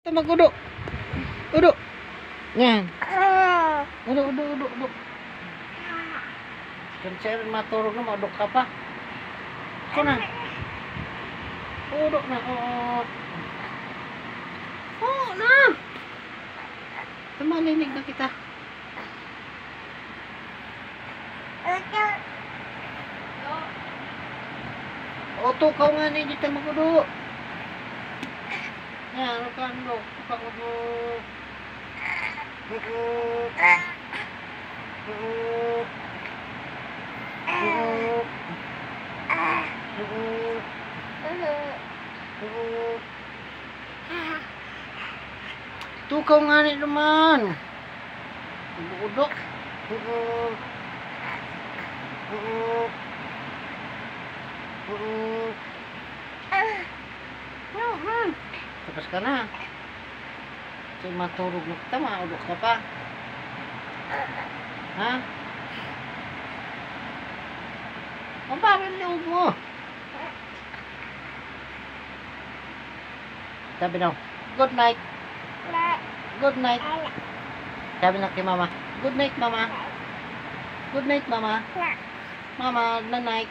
Mag-udo. Udo. Yan. Udo, udo, udo, udo. Kan saya maturog na, mag-udo ka pa. Ito na. Udo na. Oo na. Tumalinig na kita. O, tukaw nga na, hindi tayo mag-udo. Yan, ano ka, ano? Tukaw mo. Tukaw nga ni naman. Udok. Tapos ka na. So maturog na kita, maudok ka pa. Ha? Ang bawal loob mo. Sabi daw, good night. Good night. Sabi na kay mama, good night mama. Good night mama. Mama, good night.